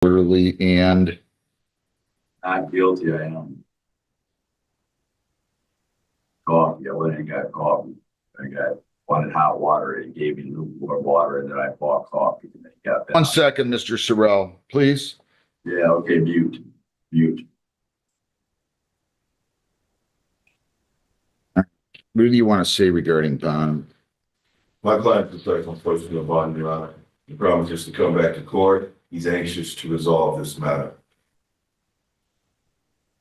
Quarterly and Not guilty, I am. Coffee, I went and got coffee. Wanted hot water, and he gave me lukewarm water, and then I bought coffee, and then he got that. 1 second, Mr. Sorrell, please. Yeah, okay, mute. What do you want to say regarding bond? My client is like on personal bond, Your Honor. He promises to come back to court. He's anxious to resolve this matter.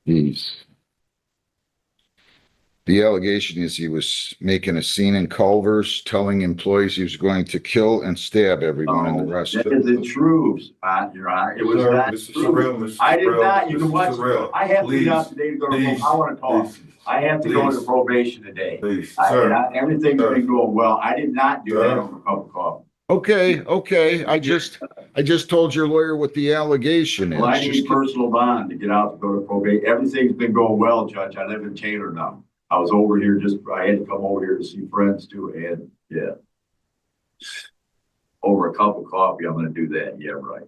Jeez. The allegation is he was making a scene in Culver's, telling employees he was going to kill and stab everyone in the That restaurant. isn't true, Your Honor. It was Sir, not Mr. true. Sorrell, Mr. I did Sorrell, not, you can Mr. watch, Sorrell, I have to be please, out today to go to, please, I want to talk. please, I have to go please. to probation today. Please, sir. Everything's Sir. been going well. I did not do that Sir. over a cup of coffee. Okay. I just told your lawyer what the allegation is. Well, I need personal bond to get out to go to probate. Everything's been going well, Judge. I live in Taylor now. I was over here I had to come over here to see friends too. And yeah, over a cup of coffee, I'm going to do that. Yeah, right.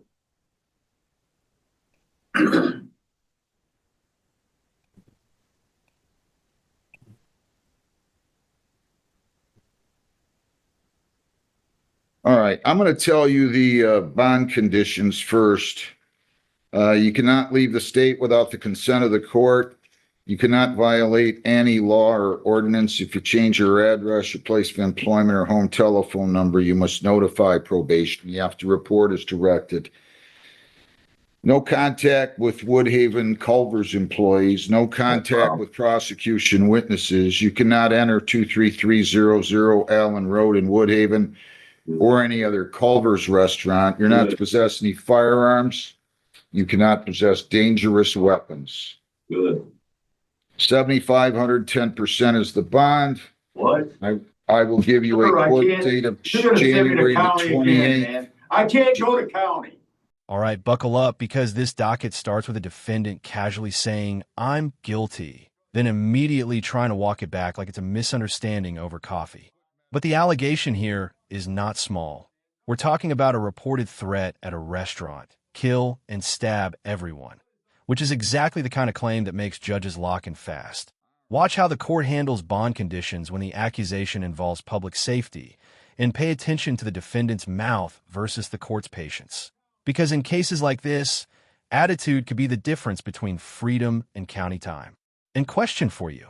All right, I'm going to tell you the bond conditions first. You cannot leave the state without the consent of the court. You cannot violate any law or ordinance. If you change your address, your place of employment, or home telephone number, you must notify probation. You have to report as directed. No contact with Woodhaven Culver's employees. No contact with prosecution witnesses. You cannot enter 23300 Allen Road in Woodhaven or any other Culver's restaurant. You're not to possess any firearms. You cannot possess dangerous weapons. Good. 7,500, 10% is the bond. What? I will give you a court date of January the 28th. I can't go to county. All right, buckle up, because this docket starts with a defendant casually saying, "I'm guilty," then immediately trying to walk it back like it's a misunderstanding over coffee. But the allegation here is not small. We're talking about a reported threat at a restaurant: kill and stab everyone, which is exactly the kind of claim that makes judges lock and fast. Watch how the court handles bond conditions when the accusation involves public safety, and pay attention to the defendant's mouth versus the court's patience. Because in cases like this, attitude could be the difference between freedom and county time. And question for you: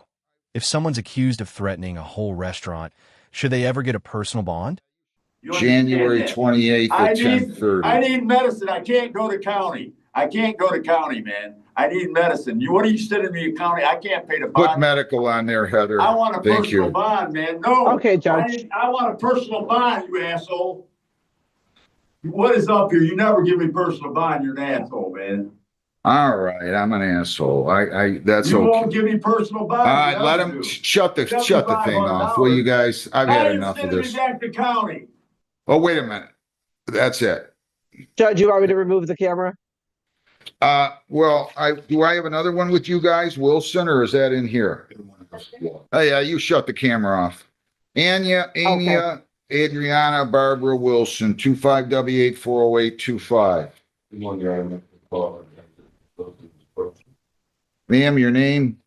if someone's accused of threatening a whole restaurant, should they ever get a personal bond? January 28th at 10:30. I need medicine. I can't go to county. I can't go to county, man. I need medicine. What are you sending me to county? I can't pay the bond. Put medical on there, Heather. I want a Thank personal you. bond, man. No. Okay, Judge. I want a personal bond, you asshole. What is up here? You never give me personal bond. You're an asshole, man. All right, I'm an asshole. That's You okay. won't give me personal bond. All right, let him shut the thing off. Will you guys? I've had enough of this. Back to county. Oh, wait a minute. That's it. Judge, you want me to remove the camera? Well, do I have another one with you guys, Wilson, or is that in here? Oh yeah, you shut the camera off. Anya, Adriana, Barbara Wilson, 25W840825. Ma'am, your name?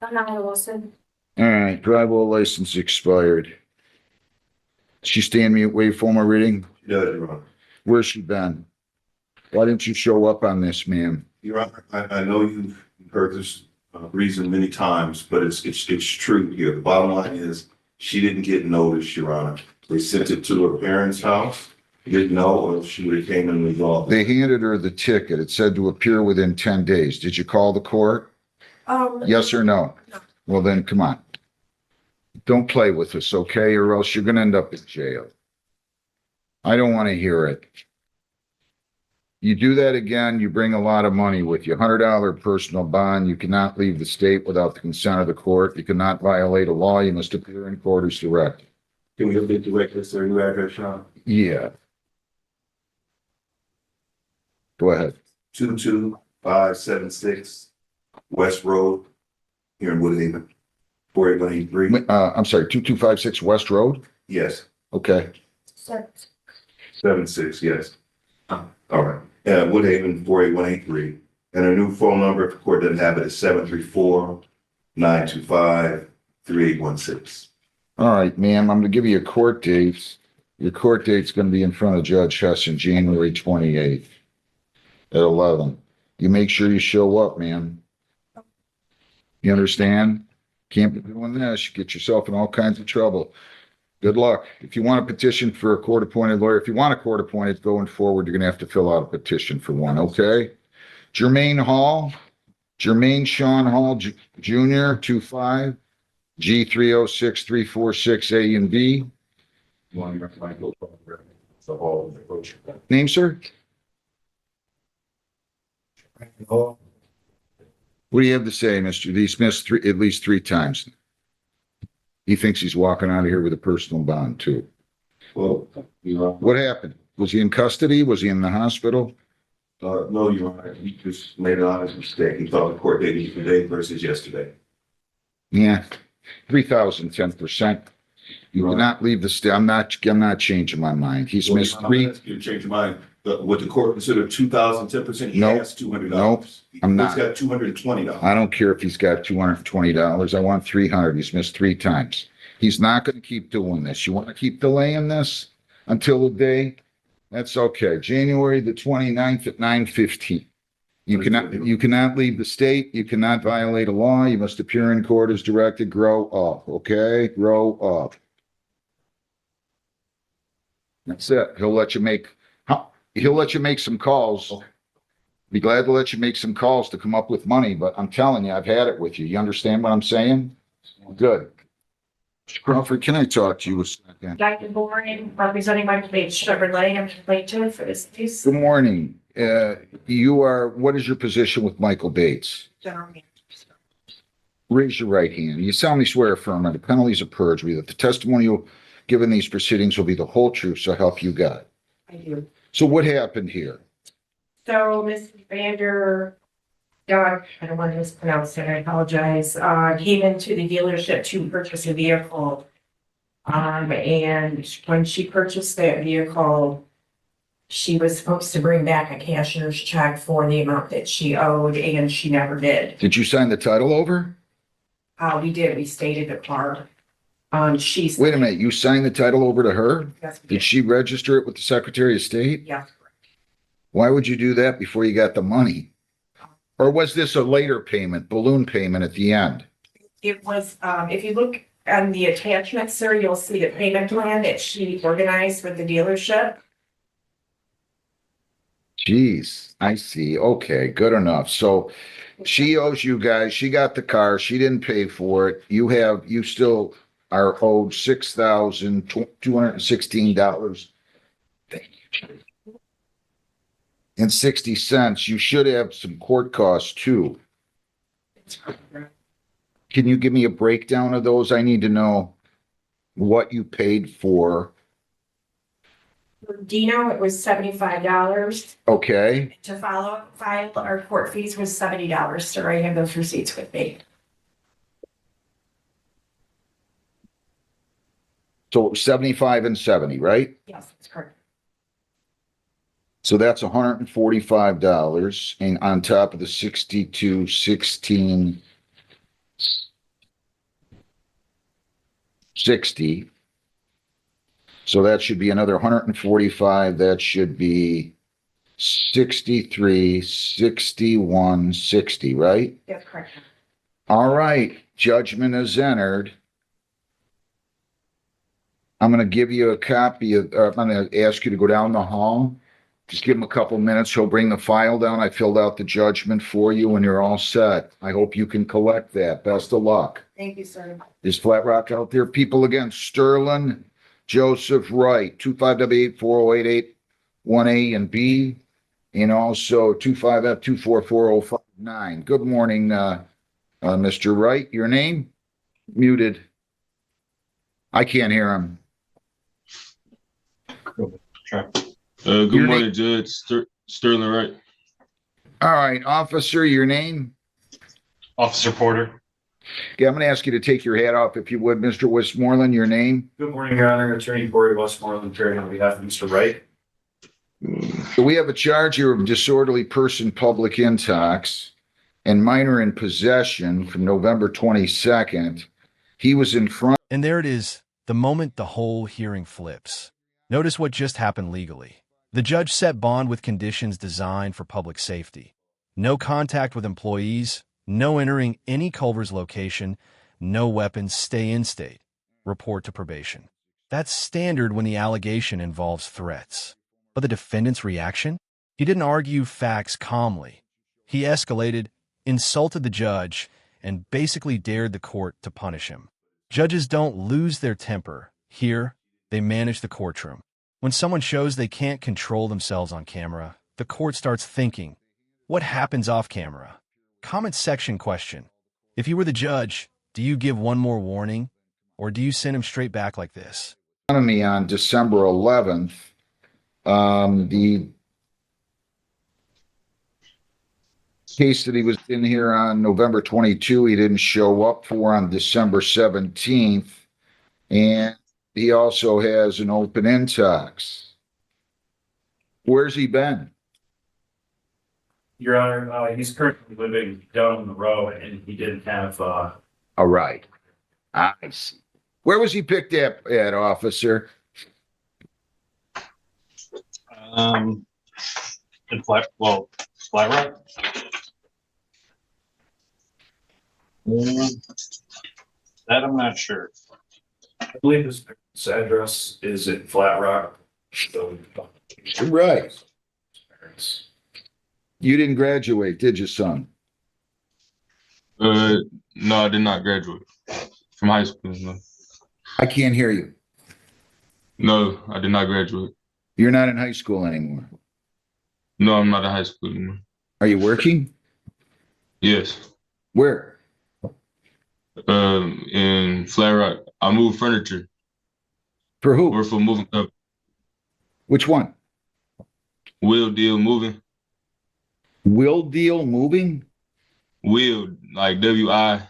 McNally Wilson. All right, driver license expired. She stand me wait for my reading? Yeah, Your Honor. Where's she been? Why didn't you show up on this, ma'am? Your Honor, I know you've heard this reason many times, but it's true here. The bottom line is she didn't get notice, Your Honor. They sent it to her parents' house. Didn't know, or she would have came and resolved it. They handed her the ticket. It said to appear within 10 days. Did you call the court? Yes or no? No. Well, then come on. Don't play with us, okay? Or else you're going to end up in jail. I don't want to hear it. You do that again, you bring a lot of money with you. $100 personal bond. You cannot leave the state without the consent of the court. You cannot violate a law. You must appear in court as directed. Can we get the director, sir, new address, Sean? Yeah. Go ahead. 22576 West Road here in Woodhaven. 4883. I'm sorry, 2256 West Road? Yes. Okay. 76, yes. All right, Woodhaven 48183, and a new phone number, if the court doesn't have it, is 734-925-3816. All right, ma'am, I'm gonna give you a court date. Your court date's gonna be in front of Judge Hess on January 28th at 11. You make sure you show up, ma'am. You understand? Can't be doing this. You get yourself in all kinds of trouble. Good luck. If you want a petition for a court-appointed lawyer, if you want a court-appointed going forward, you're gonna have to fill out a petition for one, okay? Jermaine Sean Hall Jr., 25, G 306-346 A and B. Name, sir? What do you have to say, Mr. He's missed at least three times. He thinks he's walking out of here with a personal bond too. Well, What happened? Was he in custody? Was he in the hospital? no, Your Honor, he just made an honest mistake. He thought the court date was today versus yesterday. Yeah, 3,010%. You cannot leave the state. I'm not changing my mind. He's missed three. You change your mind. What the court considered 2,010%, he Nope. has $200. Nope, I'm not. He's got $220. I don't care if he's got $220. I want 300. He's missed three times. He's not going to keep doing this. You want to keep delaying this until the day? That's okay. January the 29th at 9:15. You cannot leave the state. You cannot violate a law. You must appear in court as directed. Grow up, okay? Grow up. That's it. He'll let you make some calls. Be glad to let you make some calls to come up with money, but I'm telling you, I've had it with you. You understand what I'm saying? Good. Mr. Crawford, can I talk to you a second? Dr. Boring, representing Michael Bates Chevrolet, I'm complaint to for this case. Good morning. What is your position with Michael Bates? General manager. Raise your right hand. You solemnly swear affirm under penalties of perjury that the testimony you'll give in these proceedings will be the whole truth, so help you God. I do. So what happened here? So Ms. Vander, I don't want to mispronounce it, I apologize, came into the dealership to purchase a vehicle. And when she purchased that vehicle, she was supposed to bring back a cashier's check for the amount that she owed, and she never did. Did you sign the title over? We did, we stated the car. She's. Wait a minute, you signed the title over to her? Yes, we Did she register it with the Secretary of State? Yes. Why would you do that before you got the money? Or was this a later payment, balloon payment at the end? It was, if you look on the attachment, sir, you'll see the payment plan that she organized with the dealership. Jeez, I see. Okay, good enough. So she owes you guys, she got the car, she didn't pay for it. You still are owed $6,216. Thank you. And 60 cents. You should have some court costs too. Can you give me a breakdown of those? I need to know what you paid for. For Dino, it was $75. Okay, To file our court fees was $70, sir. I have those receipts with me. so 75 and 70, right? Yes, that's correct. So that's $145, and on top of the 6216 60. So that should be another 145. That should be 63, 61, 60, right? That's correct. All right, judgment is entered. I'm going to give you a copy of, I'm going to ask you to go down the hall. Just give him a couple minutes. He'll bring the file down. I filled out the judgment for you and you're all set. I hope you can collect that. Best of luck. Thank you, sir. Is Flat Rock out there? People again, Sterling Joseph Wright, 25W84088-1A and B, and also 25F244059. Good morning, Mr. Wright. Your name? Muted. I can't hear him. Good Your morning, Judge Sterling Wright. All right, officer, your name? Officer Porter. Okay, I'm going to ask you to take your hat off if you would, Mr. Westmoreland. Your name? Good morning, Your Honor. Attorney Corey Westmoreland, appearing on behalf of Mr. Wright. So we have a charge here of disorderly person, public intox, and minor in possession from November 22nd. He was in front. And there it is, the moment the whole hearing flips. Notice what just happened legally. The judge set bond with conditions designed for public safety. No contact with employees, no entering any Culver's location, no weapons, stay in state, report to probation. That's standard when the allegation involves threats. But the defendant's reaction? He didn't argue facts calmly. He escalated, insulted the judge, and basically dared the court to punish him. Judges don't lose their temper. Here, they manage the courtroom. When someone shows they can't control themselves on camera, the court starts thinking, what happens off camera? Comment section question. If you were the judge, do you give one more warning, or do you send him straight back like this? Of me on December 11th. The case that he was in here on November 22, he didn't show up for on December 17th. And he also has an open intox. Where's he been? Your Honor, he's currently living down the road and he didn't have, All right. I see. Where was he picked up at, officer? In Flat Rock. That I'm not sure. I believe his address is in Flat Rock. So, Right. You didn't graduate, did you, son? No, I did not graduate from high school. No, I can't hear you. no, I did not graduate. You're not in high school anymore. No, I'm not in high school anymore. Are you working? Yes. Where? In Flat Rock, I moved furniture. For who? Work for a moving company. Which one? Wheel Deal Moving. Will Deal Moving? Wheel, like WILL.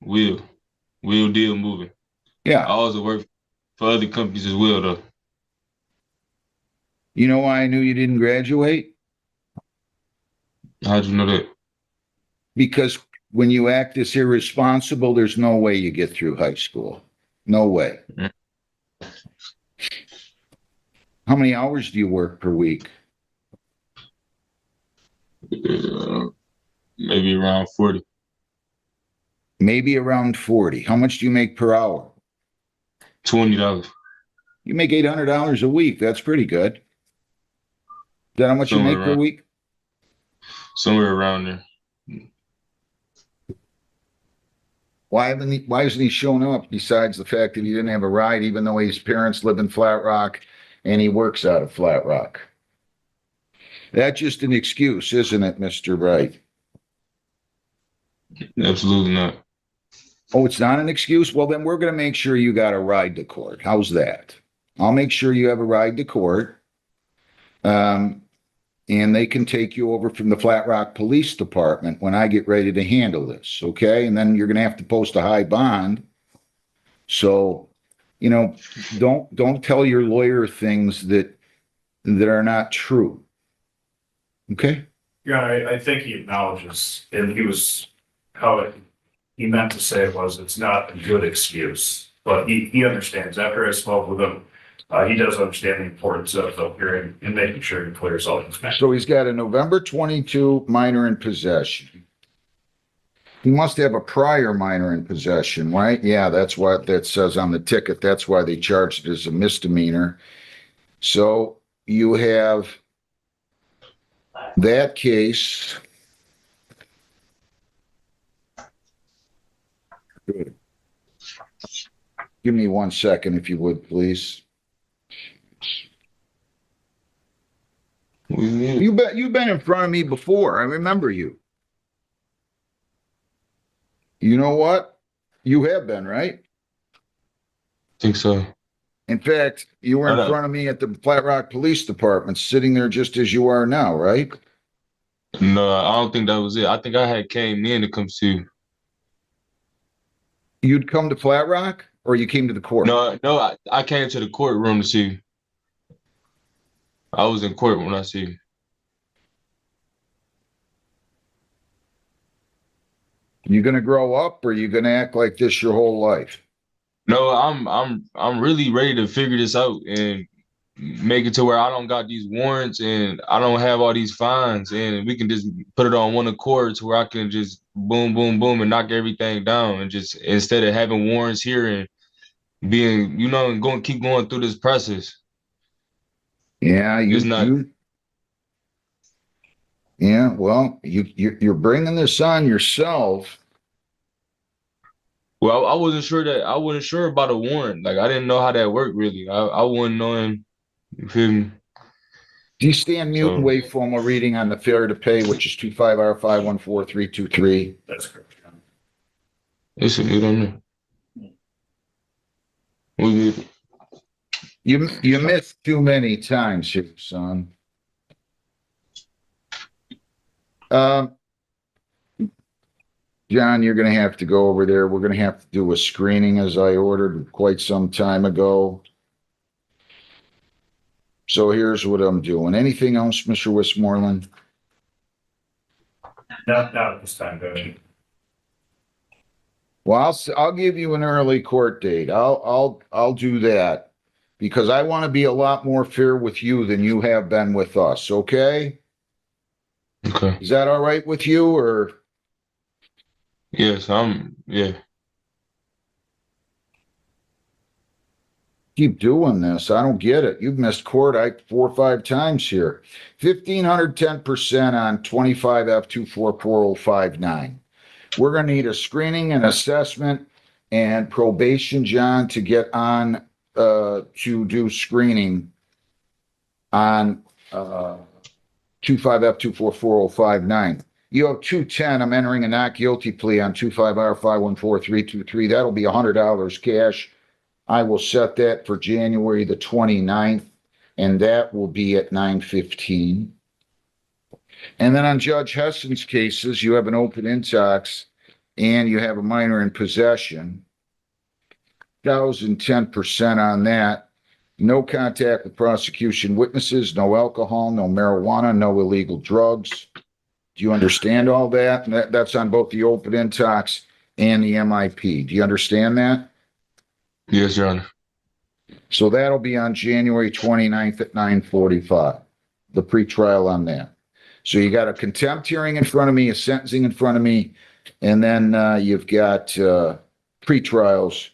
Wheel. Wheel Deal Moving. I Yeah. also work for other companies as well, though. You know why I knew you didn't graduate? How'd you know that? Because when you act this irresponsible, there's no way you get through high school. No way. Mm. How many hours do you work per week? Maybe around 40. Maybe around 40. How much do you make per hour? $20. You make $800 a week. That's pretty good. Is that how much you Somewhere make per around- week? Somewhere around there. Why isn't he showing up besides the fact that he didn't have a ride, even though his parents live in Flat Rock and he works out of Flat Rock? That's just an excuse, isn't it, Mr. Bright? Absolutely not. Oh, it's not an excuse? Well, then we're going to make sure you got a ride to court. How's that? I'll make sure you have a ride to court. And they can take you over from the Flat Rock Police Department when I get ready to handle this, okay? And then you're going to have to post a high bond. So, you know, don't tell your lawyer things that are not true. Okay? Your Honor, I think he acknowledges, and he meant to say it was, it's not a good excuse, but he understands. After I spoke with him, he does understand the importance of the hearing and making sure he clears all his matters. So he's got a November 22 minor in possession. He must have a prior minor in possession, right? Yeah, that's what that says on the ticket. That's why they charged it as a misdemeanor. So you have that case. Good. Give me 1 second, if you would, please. You've been in front of me before. I remember you. You know what? You have been, right? Think so. In fact, you were I in know. front of me at the Flat Rock Police Department, sitting there just as you are now, right? No, I don't think that was it. I think I had came in to come see you. You'd come to Flat Rock, or you came to the court? No, I came to the courtroom to see you. I was in court when I see you. You gonna grow up or you gonna act like this your whole life? No, I'm really ready to figure this out and make it to where I don't got these warrants and I don't have all these fines and we can just put it on one accord to where I can just boom, boom, boom and knock everything down and just instead of having warrants here and being, and keep going through this process. Yeah, It's not. Yeah, well, you're bringing this on yourself. Well, I wasn't sure about a warrant. Like I didn't know how that worked really. I wasn't knowing. You feel me? Do you stand mute and So waive formal reading on the failure to pay, which is 25R514323? That's correct, John. it's a good on there. We good. You missed too many times here, son. John, you're gonna have to go over there. We're gonna have to do a screening as I ordered quite some time ago. So here's what I'm doing. Anything else, Mr. Westmoreland? Not at this time, Judge. Well, I'll give you an early court date. I'll do that because I want to be a lot more fair with you than you have been with us. Okay? Okay. Is that all right with you or? Yes, yeah. Keep doing this. I don't get it. You've missed court 4 or 5 times here. 1,510% on 25F244059. We're going to need a screening and assessment and probation, John, to get on to do screening on 25F244059. You have 210. I'm entering a not guilty plea on 25R514323. That'll be $100 cash. I will set that for January the 29th, and that will be at 9:15. And then on Judge Hessen's cases, you have an open intox and you have a minor in possession. 1,010% on that. No contact with prosecution witnesses, no alcohol, no marijuana, no illegal drugs. Do you understand all that? That's on both the open intox and the MIP. Do you understand that? Yes, Your Honor. So that'll be on January 29th at 9:45, the pretrial on that. So you got a contempt hearing in front of me, a sentencing in front of me, and then you've got pretrials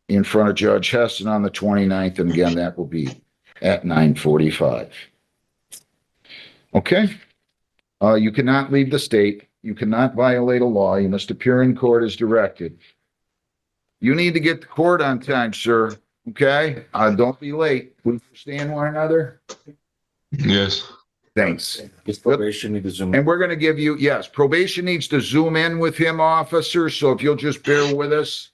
in front of Judge Hessen on the 29th, and again, that will be at 9:45. Okay? You cannot leave the state. You cannot violate a law. You must appear in court as directed. You need to get to court on time, sir. Okay? Don't be late. We understand one another? Yes. Thanks. His probation need to zoom. And we're going to give you, yes, probation needs to zoom in with him, officer. So if you'll just bear with us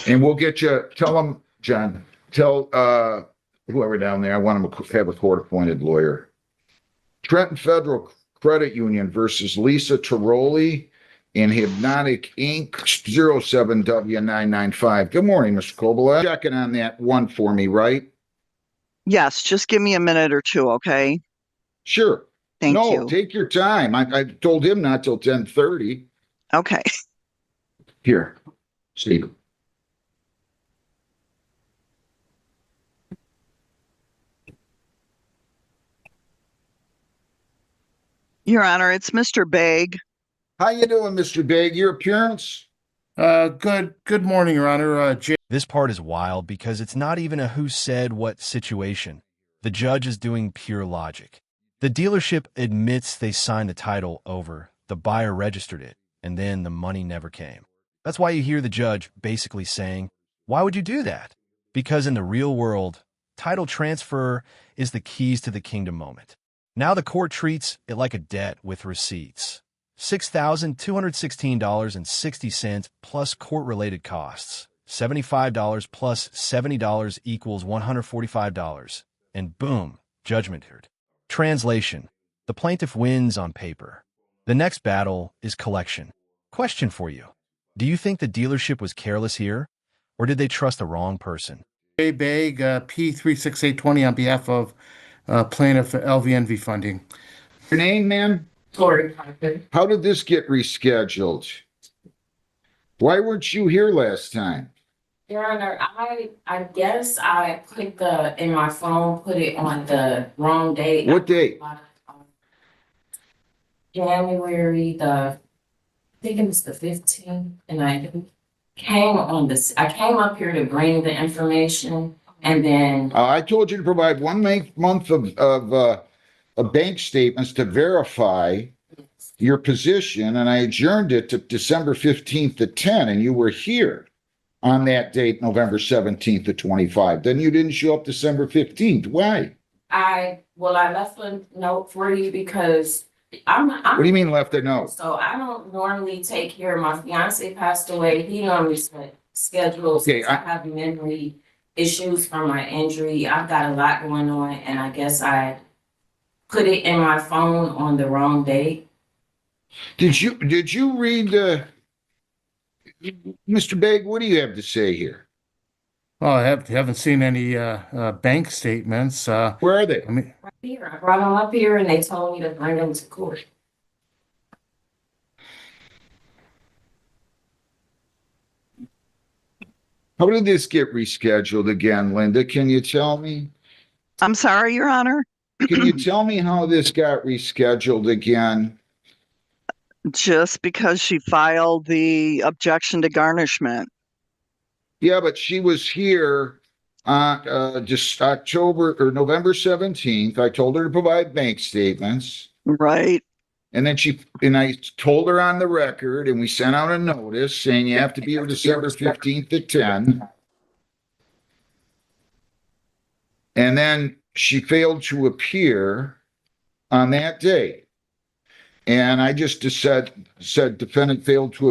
and we'll get you, tell him, John, tell whoever down there, I want him to have a court appointed lawyer. Trenton Federal Credit Union versus Lisa Tiroli in Hypnotic Inc. 07W995. Good morning, Mr. Kobola. Checking on that one for me, right? Yes, just give me a minute or two, okay? Sure. Thank No, you. take your time. I told him not till 10:30. Okay. Here, Steve. Your Honor, it's Mr. Begg. How you doing, Mr. Begg? Your appearance? Good morning, Your Honor. This part is wild because it's not even a who said what situation. The judge is doing pure logic. The dealership admits they signed the title over, the buyer registered it, and then the money never came. That's why you hear the judge basically saying, why would you do that? Because in the real world, title transfer is the keys to the kingdom moment. Now the court treats it like a debt with receipts. $6,216.60 plus court-related costs. $75 plus $70 equals $145. And boom, judgment heard. Translation: the plaintiff wins on paper. The next battle is collection. Question for you. Do you think the dealership was careless here, or did they trust the wrong person? Jay Begg, P36820 on behalf of plaintiff LVNV funding. Your name, ma'am? Lori Parker. How did this get rescheduled? Why weren't you here last time? Your Honor, I guess I put in my phone, put it on the wrong date. What date? January I think it was the 15th, and I came up here to bring the information, and then I told you to provide 1 month of bank statements to verify your position, and I adjourned it to December 15th at 10, and you were here on that date, November 17th at 25. Then you didn't show up December 15th. Why? I left a note for you because What do you mean left a note? so I don't normally take care of my fiance passed away. He normally schedules. Okay, I have memory issues from my injury. I've got a lot going on, and I guess I put it in my phone on the wrong date. Did you read, Mr. Begg, what do you have to say here? Well, I haven't seen any bank statements. Where are they? I mean, Right here, I brought them up here, and they told me to bring them to court. How did this get rescheduled again, Linda? Can you tell me? I'm sorry, Your Honor. Can you tell me how this got rescheduled again? Just because she filed the objection to garnishment. Yeah, but she was here on just October or November 17th. I told her to provide bank statements. Right. And then I told her on the record, and we sent out a notice saying you have to be here December 15th at 10. And then she failed to appear on that day. And I just said defendant failed to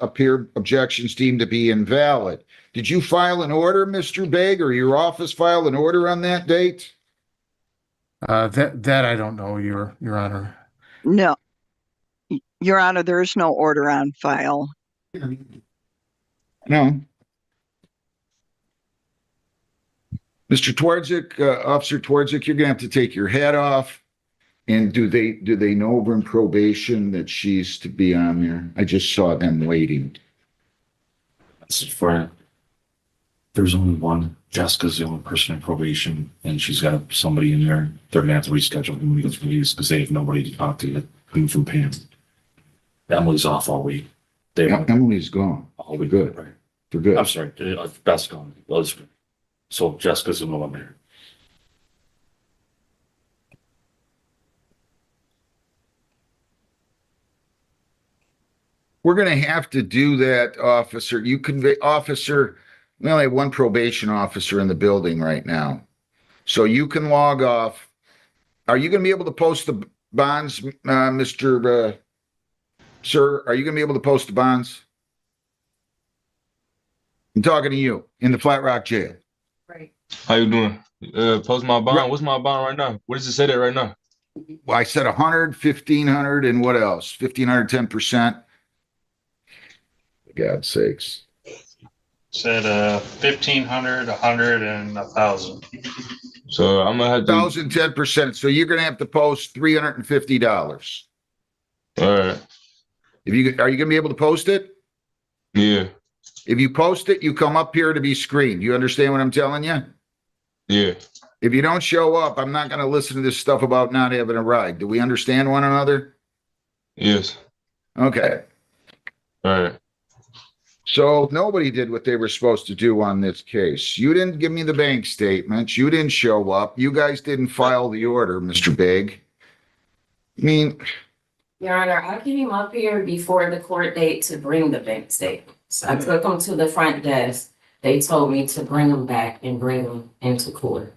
appear, objections deemed to be invalid. Did you file an order, Mr. Begg, or your office file an order on that date? that I don't know, Your Honor. No. Your Honor, there is no order on file. No. Mr. Twardzik, Officer Twardzik, you're gonna have to take your hat off. And do they know over in probation that she's to be on there? I just saw them waiting. This is for, there's only one. Jessica's the only person in probation, and she's got somebody in there. They're gonna have to reschedule when we get released because they have nobody to talk to yet. Coming from Pam. Emily's off all week. Emily's gone. All week. Good. Right. For good. I'm sorry. Beth's gone. So Jessica's the only one there. We're gonna have to do that, officer. We only have one probation officer in the building right now. So you can log off. Are you gonna be able to post the bonds, Mr. Sir? Are you gonna be able to post the bonds? I'm talking to you in the Flat Rock Jail. Right. How you doing? Post my bond. Right. What's my bond right now? What does it say that right now? Well, I said 100, 1,500, and what else? 1,500, 10%. For God's sakes. Said 1,500, 100, and 1,000. So I'm gonna have to. 1,000, 10%. So you're gonna have to post $350. All right. Are you gonna be able to post it? Yeah. If you post it, you come up here to be screened. You understand what I'm telling you? Yeah. If you don't show up, I'm not gonna listen to this stuff about not having a ride. Do we understand one another? Yes. Okay. All right. So nobody did what they were supposed to do on this case. You didn't give me the bank statements. You didn't show up. You guys didn't file the order, Mr. Big. I mean, Your Honor, I came up here before the court date to bring the bank statements. I took them to the front desk. They told me to bring them back and bring them into court.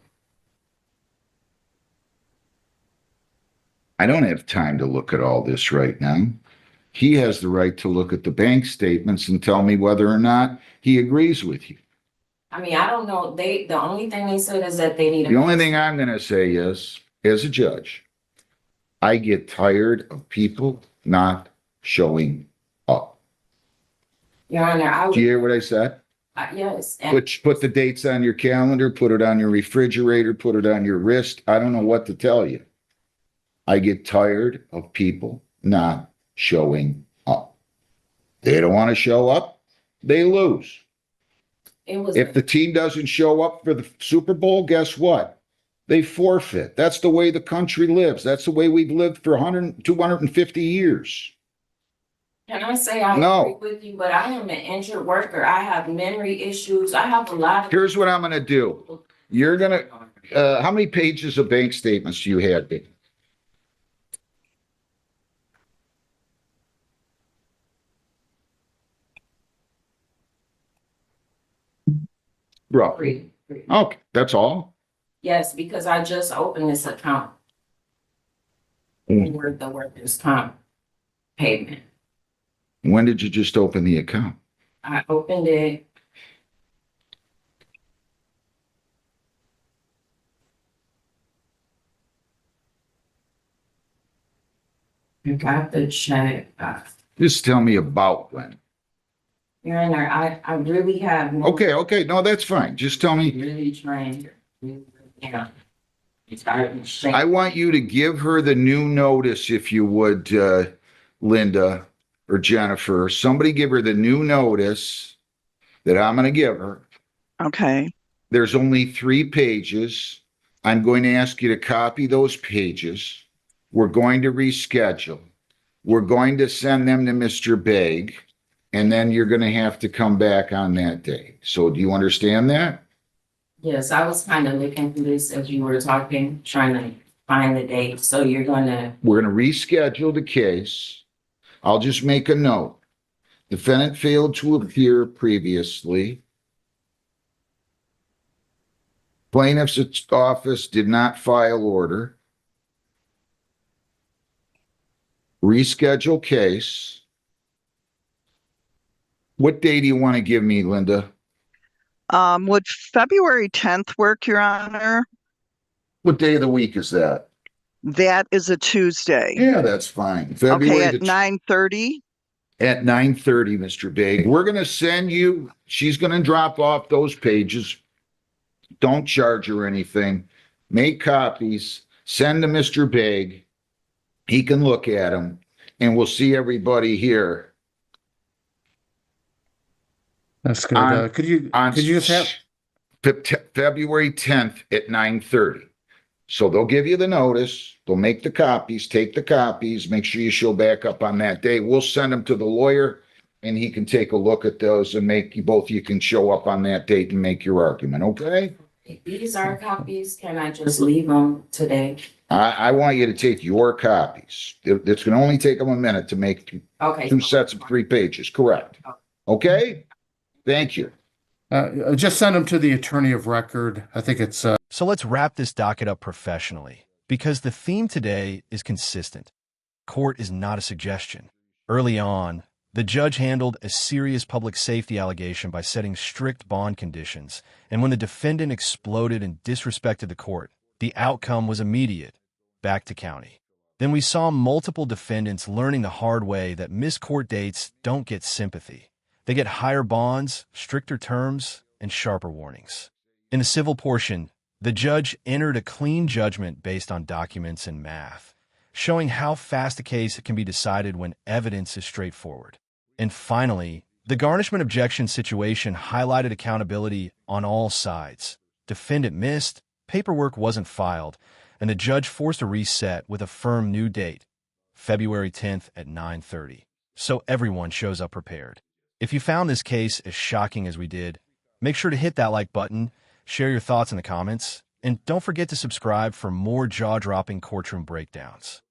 I don't have time to look at all this right now. He has the right to look at the bank statements and tell me whether or not he agrees with you. I mean, I don't know. The only thing they said is that they need The only thing I'm going to say is, as a judge, I get tired of people not showing up. Your Honor, Do you hear what I said? Yes, and Put the dates on your calendar, put it on your refrigerator, put it on your wrist. I don't know what to tell you. I get tired of people not showing up. They don't want to show up, they lose. it was, If the team doesn't show up for the Super Bowl, guess what? They forfeit. That's the way the country lives. That's the way we've lived for 250 years. can I say I No. agree with you, but I am an injured worker. I have memory issues. I have a lot of. Here's what I'm going to do. You're going to, how many pages of bank statements do you have, Dave? Roughly. Okay, that's all? Yes, because I just opened this account for the workers' comp payment. When did you just open the account? I opened it. I got the check. Just tell me about when. Your Honor, I really have. no- Okay, no, that's fine. Just tell me. Really trying, yeah. I want you to give her the new notice, if you would, Linda or Jennifer. Somebody give her the new notice that I'm going to give her. Okay. There's only 3 pages. I'm going to ask you to copy those pages. We're going to reschedule. We're going to send them to Mr. Begg, and then you're going to have to come back on that day. So do you understand that? Yes, I was kind of looking through this as you were talking, trying to find the date. So you're gonna. We're going to reschedule the case. I'll just make a note. Defendant failed to appear previously. Plaintiff's office did not file order. Reschedule case. What day do you want to give me, Linda? Would February 10th work, Your Honor? What day of the week is that? That is a Tuesday. Yeah, that's fine. Okay, at 9:30. At 9:30, Mr. Begg. We're going to send you, she's going to drop off those pages. Don't charge her anything. Make copies, send to Mr. Begg. He can look at them, and we'll see everybody here. That's good. Could you just have February 10th at 9:30. So they'll give you the notice, they'll make the copies, take the copies, make sure you show back up on that day. We'll send them to the lawyer, and he can take a look at those and make you both, you can show up on that date and make your argument, okay? If these are copies, can I just leave them today? I want you to take your copies. It's going to only take them a minute to make Okay. 2 sets of 3 pages, correct? Okay? Thank you. just send them to the attorney of record. I think it's So let's wrap this docket up professionally, because the theme today is consistent. Court is not a suggestion. Early on, the judge handled a serious public safety allegation by setting strict bond conditions, and when the defendant exploded and disrespected the court, the outcome was immediate, back to county. Then we saw multiple defendants learning the hard way that missed court dates don't get sympathy. They get higher bonds, stricter terms, and sharper warnings. In the civil portion, the judge entered a clean judgment based on documents and math, showing how fast a case can be decided when evidence is straightforward. And finally, the garnishment objection situation highlighted accountability on all sides. Defendant missed, paperwork wasn't filed, and the judge forced a reset with a firm new date, February 10th at 9:30. So everyone shows up prepared. If you found this case as shocking as we did, make sure to hit that like button, share your thoughts in the comments, and don't forget to subscribe for more jaw-dropping courtroom breakdowns.